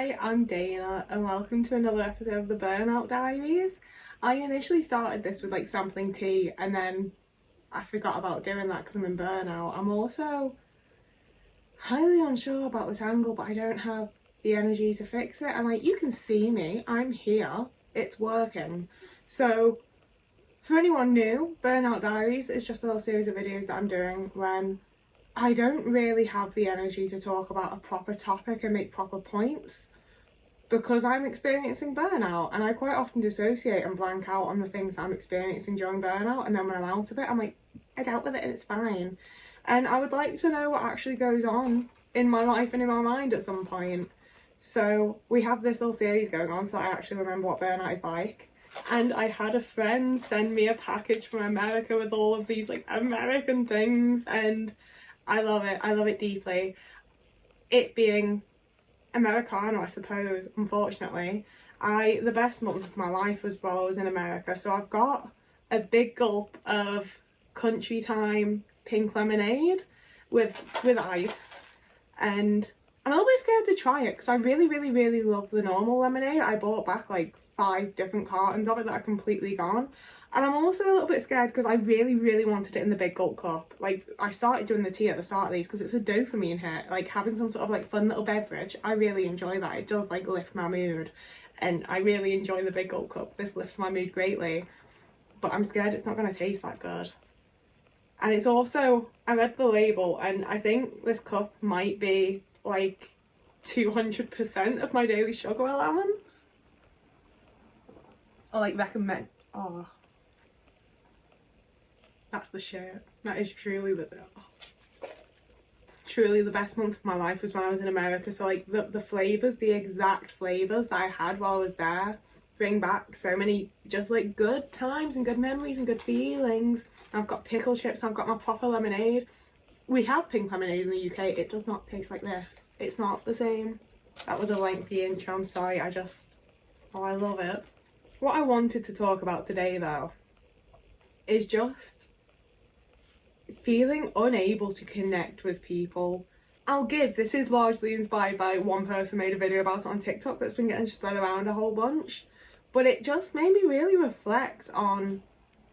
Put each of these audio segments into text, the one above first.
Hi, I'm Dana and welcome to another episode of the Burnout Diaries. I initially started this with like sampling tea and then I forgot about doing that because I'm in burnout. I'm also highly unsure about this angle, but I don't have the energy to fix it. And like, you can see me, I'm here, it's working. So for anyone new, Burnout Diaries is just a little series of videos that I'm doing when I don't really have the energy to talk about a proper topic and make proper points because I'm experiencing burnout, and I quite often dissociate and blank out on the things that I'm experiencing during burnout, and then when I'm out of it I'm like, I dealt with it and it's fine. And I would like to know what actually goes on in my life and in my mind at some point. So we have this little series going on so that I actually remember what burnout is like. And I had a friend send me a package from America with all of these like American things, and I love it deeply. It being Americano, I suppose, unfortunately. The best month of my life was while I was in America, so I've got a big gulp of country time pink lemonade with ice, and I'm a little bit scared to try it because I really love the normal lemonade. I bought back like 5 different cartons of it that are completely gone. And I'm also a little bit scared because I really wanted it in the big gulp cup. Like, I started doing the tea at the start of these because it's a dopamine hit. Like, having some sort of like fun little beverage, I really enjoy that. It does like lift my mood, and I really enjoy the big gulp cup. This lifts my mood greatly, but I'm scared it's not going to taste that good. And it's also, I read the label and I think this cup might be like 200% of my daily sugar allowance. Or like recommend. Oh, that's the shit. That is truly the best month of my life was when I was in America. So like the flavours, the exact flavours that I had while I was there bring back so many just like good times and good memories and good feelings. I've got pickle chips, I've got my proper lemonade. We have pink lemonade in the UK. It does not taste like this. It's not the same. That was a lengthy intro, I'm sorry. I love it. What I wanted to talk about today though is just feeling unable to connect with people. This is largely inspired by one person made a video about it on TikTok that's been getting spread around a whole bunch, but it just made me really reflect on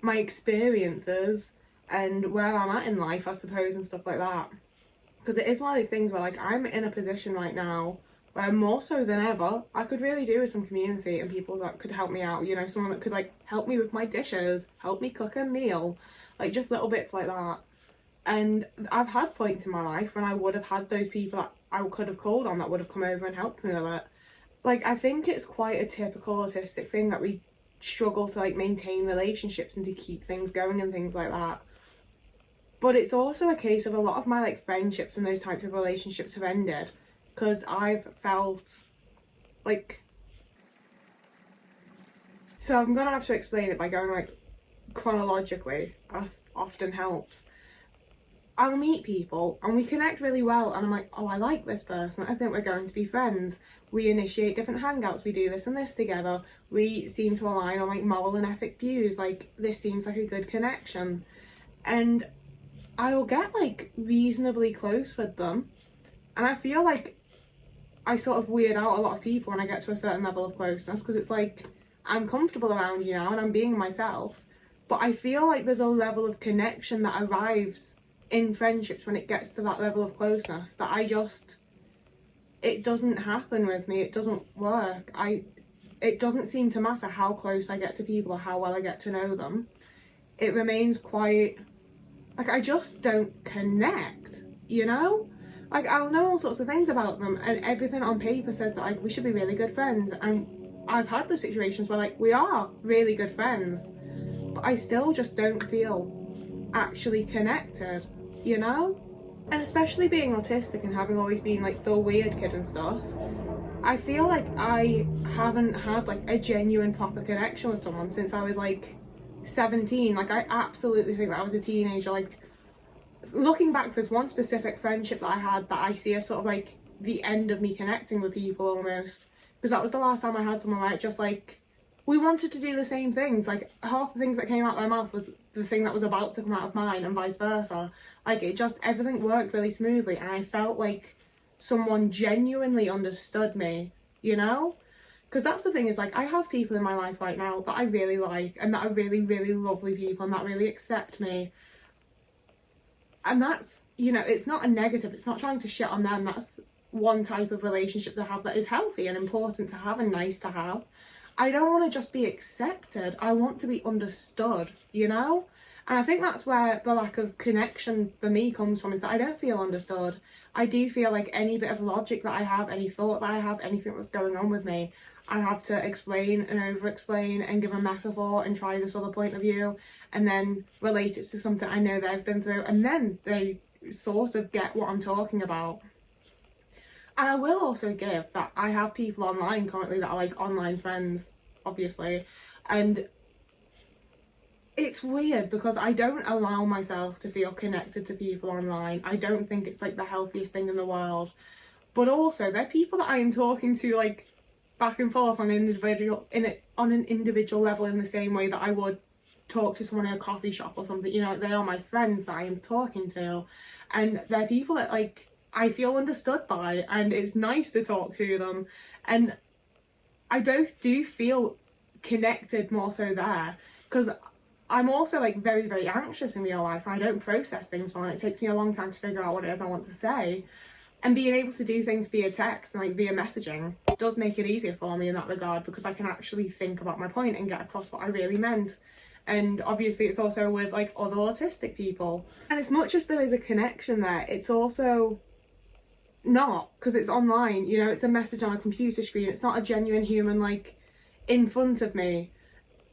my experiences and where I'm at in life, I suppose, and stuff like that. Because it is one of those things where like I'm in a position right now where more so than ever I could really do with some community and people that could help me out, you know, someone that could like help me with my dishes, help me cook a meal, like just little bits like that. And I've had points in my life when I would have had those people that I could have called on that would have come over and helped me with it. Like, I think it's quite a typical autistic thing that we struggle to like maintain relationships and to keep things going and things like that. But it's also a case of a lot of my like friendships and those types of relationships have ended because I've felt like, so I'm gonna have to explain it by going like chronologically, as often helps. I'll meet people and we connect really well and I'm like, oh, I like this person, I think we're going to be friends. We initiate different hangouts, we do this and this together, we seem to align on like moral and ethic views, like this seems like a good connection. And I'll get like reasonably close with them, and I feel like I sort of weird out a lot of people when I get to a certain level of closeness because it's like I'm comfortable around you now and I'm being myself, but I feel like there's a level of connection that arrives in friendships when it gets to that level of closeness that it doesn't happen with me. It doesn't work. It doesn't seem to matter how close I get to people or how well I get to know them. It remains quite like I just don't connect, you know? Like, I'll know all sorts of things about them and everything on paper says that like we should be really good friends, and I've had the situations where like we are really good friends, but I still just don't feel actually connected, you know? And especially being autistic and having always been like the weird kid and stuff, I feel like I haven't had like a genuine proper connection with someone since I was like 17. Like, I absolutely think that I was a teenager. Like, looking back, there's one specific friendship that I had that I see as sort of like the end of me connecting with people almost, because that was the last time I had someone like just like we wanted to do the same things. Like, half the things that came out of my mouth was the thing that was about to come out of mine and vice versa. Like, it just, everything worked really smoothly and I felt like someone genuinely understood me you know? Because that's the thing, is like, I have people in my life right now that I really like and that are really, really lovely people and that really accept me. And that's, you know, it's not a negative, it's not trying to shit on them. That's one type of relationship to have that is healthy and important to have and nice to have. I don't want to just be accepted, I want to be understood, you know? And I think that's where the lack of connection for me comes from, is that I don't feel understood. I do feel like any bit of logic that I have, any thought that I have, anything that's going on with me, I have to explain and over-explain and give a metaphor and try this other point of view and then relate it to something I know they've been through, and then they sort of get what I'm talking about. And I will also give that I have people online currently that are like online friends, obviously, and it's weird because I don't allow myself to feel connected to people online. I don't think it's like the healthiest thing in the world. But also, they're people that I am talking to like back and forth on an individual level, in the same way that I would talk to someone in a coffee shop or something. You know, they are my friends that I am talking to, and they're people that like I feel understood by, and it's nice to talk to them, and I both do feel connected more so there, because I'm also like very, very anxious in real life. I don't process things well, and it takes me a long time to figure out what it is I want to say. And being able to do things via text and like via messaging does make it easier for me in that regard, because I can actually think about my point and get across what I really meant. And obviously it's also with like other autistic people. And as much as there is a connection there, it's also not, because it's online, you know, it's a message on a computer screen. It's not a genuine human like in front of me.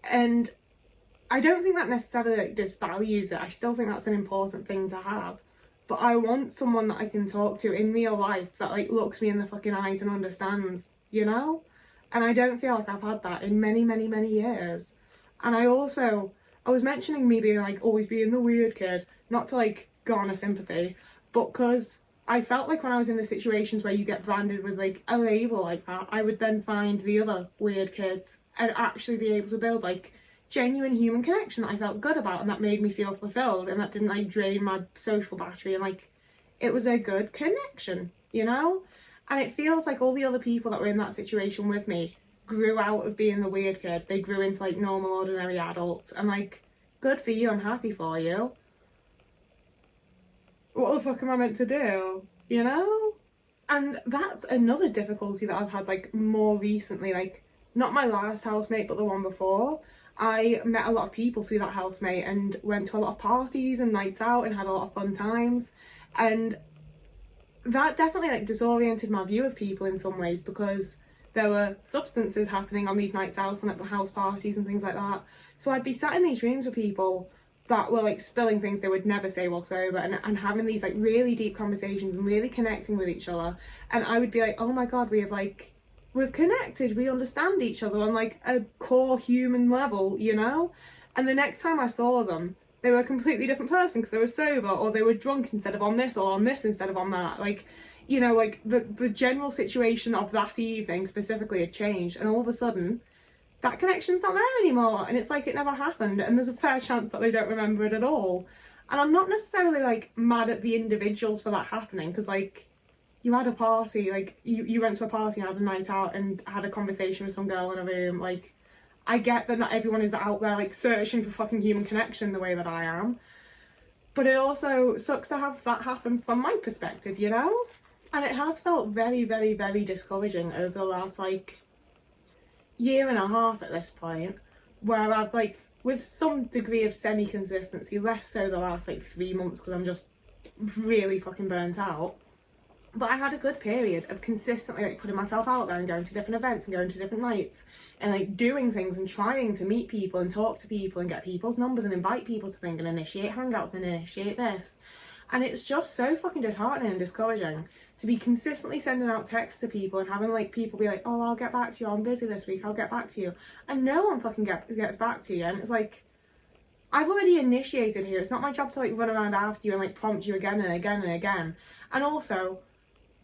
And I don't think that necessarily like disvalues it. I still think that's an important thing to have. But I want someone that I can talk to in real life that like looks me in the fucking eyes and understands, you know? And I don't feel like I've had that in many, many, many years. And I was mentioning me being like always being the weird kid, not to like garner sympathy, but because I felt like when I was in the situations where you get branded with like a label like that, I would then find the other weird kids and actually be able to build like genuine human connection that I felt good about, and that made me feel fulfilled, and that didn't like drain my social battery, and like it was a good connection, you know? And it feels like all the other people that were in that situation with me grew out of being the weird kid. They grew into like normal, ordinary adults, and like, good for you, I'm happy for you. What the fuck am I meant to do, you know? And that's another difficulty that I've had like more recently, like not my last housemate but the one before. I met a lot of people through that housemate and went to a lot of parties and nights out and had a lot of fun times, and that definitely like disoriented my view of people in some ways, because there were substances happening on these nights out and at the house parties and things like that. So I'd be sat in these rooms with people that were like spilling things they would never say while sober, and having these like really deep conversations and really connecting with each other, and I would be like, oh my god, we've connected, we understand each other on like a core human level, you know? And the next time I saw them, they were a completely different person because they were sober, or they were drunk instead of on this, or on this instead of on that. Like, you know, like the general situation of that evening specifically had changed, and all of a sudden that connection's not there anymore, and it's like it never happened, and there's a fair chance that they don't remember it at all. And I'm not necessarily like mad at the individuals for that happening, because like, you had a party, like you went to a party and had a night out and had a conversation with some girl in a room. Like, I get that not everyone is out there like searching for fucking human connection the way that I am, but it also sucks to have that happen from my perspective, you know? And it has felt very, very, very discouraging over the last like year and a half at this point, where I've like, with some degree of semi-consistency, less so the last like 3 months because I'm just really fucking burnt out. But I had a good period of consistently like putting myself out there and going to different events and going to different nights and like doing things and trying to meet people and talk to people and get people's numbers and invite people to things and initiate hangouts and initiate this. And it's just so fucking disheartening and discouraging to be consistently sending out texts to people and having like people be like, oh, I'll get back to you, I'm busy this week, I'll get back to you. And no one fucking gets back to you. And it's like, I've already initiated here. It's not my job to like run around after you and like prompt you again and again and again. And also,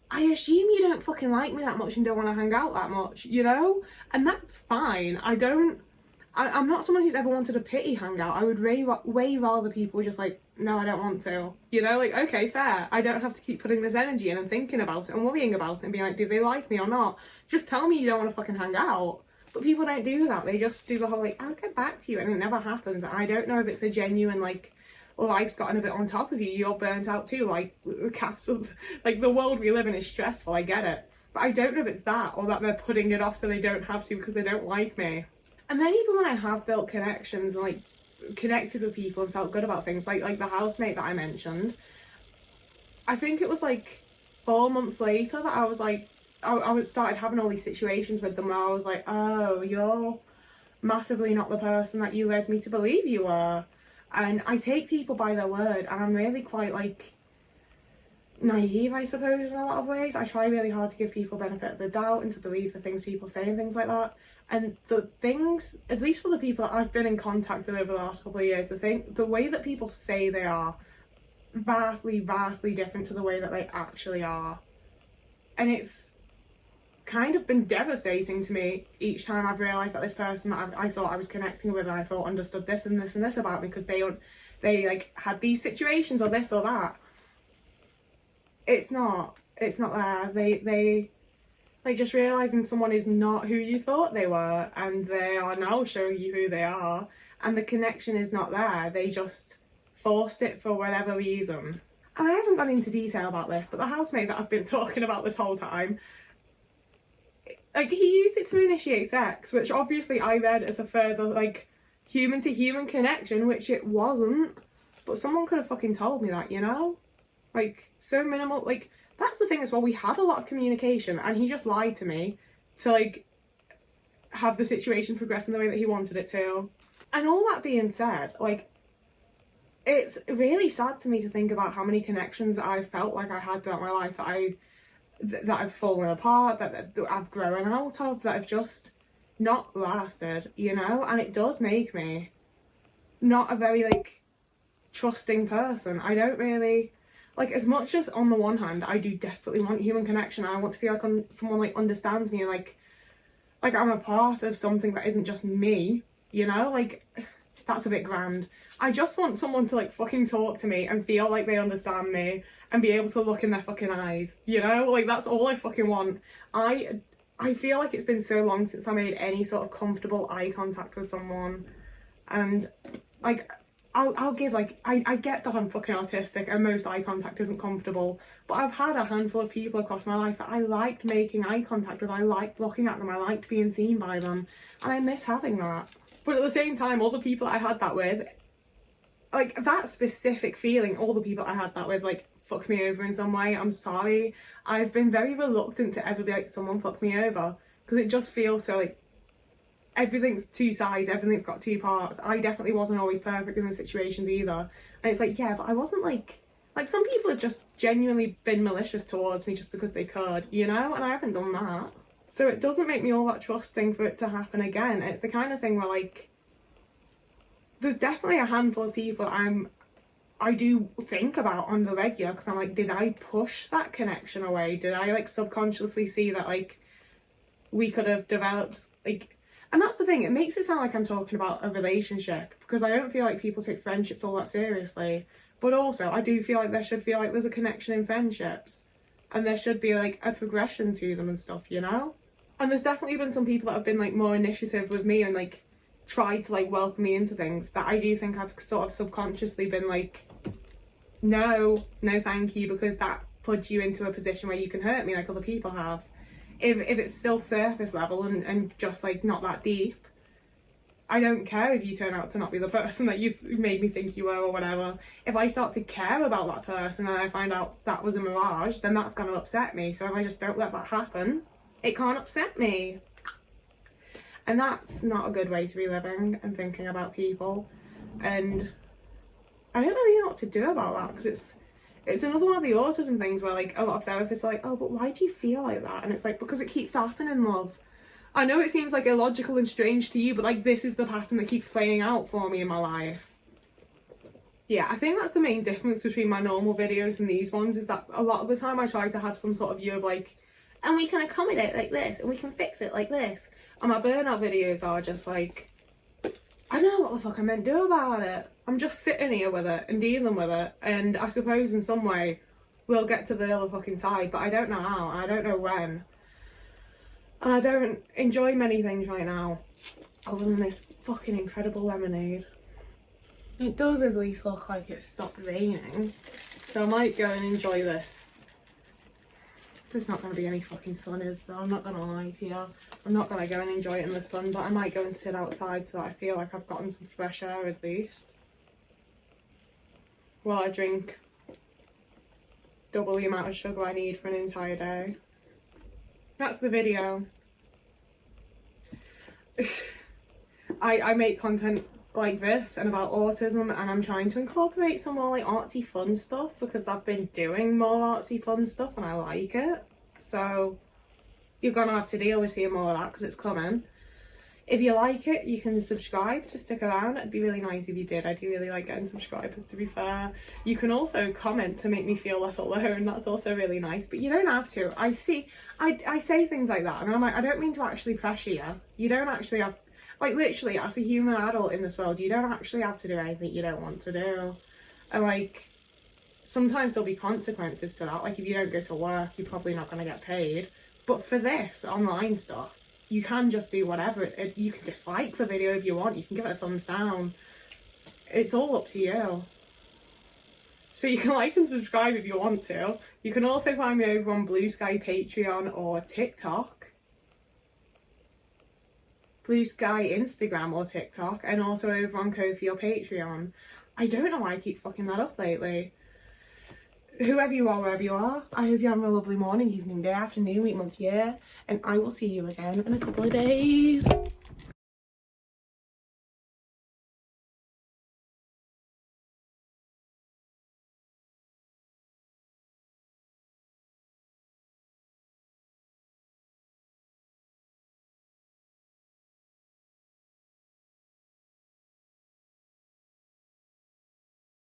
I assume you don't fucking like me that much and don't want to hang out that much, you know? And that's fine. I'm not someone who's ever wanted a pity hangout. I would way rather people just like no, I don't want to. You know, like, okay, fair. I don't have to keep putting this energy in and thinking about it and worrying about it and being like, do they like me or not? Just tell me you don't want to fucking hang out. But people don't do that. They just do the whole, like, I'll get back to you, and it never happens. I don't know if it's a genuine, like, life's gotten a bit on top of you. You're burnt out too. Like, the capital, like, the world we live in is stressful. I get it. But I don't know if it's that or that they're putting it off so they don't have to because they don't like me. And then even when I have built connections and, like, connected with people and felt good about things, like the housemate that I mentioned, I think it was like 4 months later that I was like, I started having all these situations with them where I was like, oh, you're massively not the person that you led me to believe you were. And I take people by their word, and I'm really quite, like, naive, I suppose, in a lot of ways. I try really hard to give people benefit of the doubt and to believe the things people say and things like that. And the things, at least for the people that I've been in contact with over the last couple of years, the way that people say they are vastly different to the way that they actually are. And it's kind of been devastating to me each time I've realised that this person that I thought I was connecting with and I thought understood this and this and this about me because they like had these situations or this or that. It's not there. They like, just realising someone is not who you thought they were, and they are now showing you who they are, and the connection is not there. They just forced it for whatever reason. And I haven't gone into detail about this, but the housemate that I've been talking about this whole time, like, he used it to initiate sex, which obviously I read as a further, like, human to human connection, which it wasn't. But someone could have fucking told me that, you know? Like, so minimal. Like, that's the thing as well. We had a lot of communication, and he just lied to me to, like, have the situation progress in the way that he wanted it to. And all that being said, like, it's really sad to me to think about how many connections I felt like I had throughout my life that I've fallen apart, that I've grown out of, that have just not lasted, you know? And it does make me not a very, like, trusting person. I don't really, like, as much as on the one hand I do desperately want human connection, I want to feel like someone, like, understands me and, like I'm a part of something that isn't just me, you know? Like, that's a bit grand. I just want someone to, like, fucking talk to me and feel like they understand me and be able to look in their fucking eyes, you know? Like, that's all I fucking want. I feel like it's been so long since I made any sort of comfortable eye contact with someone, and, like, I'll give, like, I get that I'm fucking autistic and most eye contact isn't comfortable, but I've had a handful of people across my life that I liked making eye contact with, I liked looking at them, I liked being seen by them, and I miss having that. But at the same time, all the people I had that with, like, that specific feeling, all the people I had that with, like, fucked me over in some way. I'm sorry. I've been very reluctant to ever be like, someone fucked me over, because it just feels so, like, everything's two sides, everything's got two parts. I definitely wasn't always perfect in the situations either. And it's like, yeah, but I wasn't like some people have just genuinely been malicious towards me just because they could, you know? And I haven't done that. So it doesn't make me all that trusting for it to happen again. It's the kind of thing where, like, there's definitely a handful of people I do think about on the regular, because I'm like, did I push that connection away? Did I, like, subconsciously see that, like, we could have developed, like, and that's the thing, it makes it sound like I'm talking about a relationship, because I don't feel like people take friendships all that seriously. But also, I do feel like there should feel like there's a connection in friendships, and there should be, like, a progression to them and stuff, you know? And there's definitely been some people that have been, like, more initiative with me and, like, tried to, like, welcome me into things that I do think I've sort of subconsciously been like, no thank you, because that puts you into a position where you can hurt me like other people have. If it's still surface level and just, like, not that deep, I don't care if you turn out to not be the person that you've made me think you were or whatever. If I start to care about that person and I find out that was a mirage, then that's going to upset me. So if I just don't let that happen, it can't upset me. And that's not a good way to be living and thinking about people. And I don't really know what to do about that, because it's another one of the autism things where, like, a lot of therapists are like, oh, but why do you feel like that? And it's like, because it keeps happening, love. I know it seems, like, illogical and strange to you, but, like, this is the pattern that keeps playing out for me in my life. Yeah, I think that's the main difference between my normal videos and these ones, is that a lot of the time I try to have some sort of view of, like, and we can accommodate like this, and we can fix it like this. And my burnout videos are just like, I don't know what the fuck I'm meant to do about it. I'm just sitting here with it and dealing with it, and I suppose in some way we'll get to the other fucking side, but I don't know how, and I don't know when. And I don't enjoy many things right now, other than this fucking incredible lemonade. It does at least look like it's stopped raining, so I might go and enjoy this. There's not going to be any fucking sun, is there? I'm not going to lie to you. I'm not going to go and enjoy it in the sun, but I might go and sit outside so that I feel like I've gotten some fresh air at least. While I drink double the amount of sugar I need for an entire day. That's the video. I make content like this and about autism, and I'm trying to incorporate some more like artsy fun stuff because I've been doing more artsy fun stuff and I like it. So you're gonna have to deal with seeing more of that because it's coming. If you like it, you can subscribe to stick around. It'd be really nice if you did. I do really like getting subscribers, to be fair. You can also comment to make me feel less alone. That's also really nice, but you don't have to. I say things like that and I'm like, I don't mean to actually pressure you. You don't actually have, like, literally, as a human adult in this world, you don't actually have to do anything you don't want to do. And like, sometimes there'll be consequences to that. Like, if you don't go to work, you're probably not going to get paid. But for this online stuff, you can just do whatever. You can dislike the video if you want. You can give it a thumbs down. It's all up to you. So you can like and subscribe if you want to. You can also find me over on Blue Sky, Patreon, or TikTok. Blue Sky, Instagram, or TikTok. And also over on Ko-fi or Patreon. I don't know why I keep fucking that up lately. Whoever you are, wherever you are, I hope you have a lovely morning, evening, day, afternoon, week, month, year, and I will see you again in a couple of days.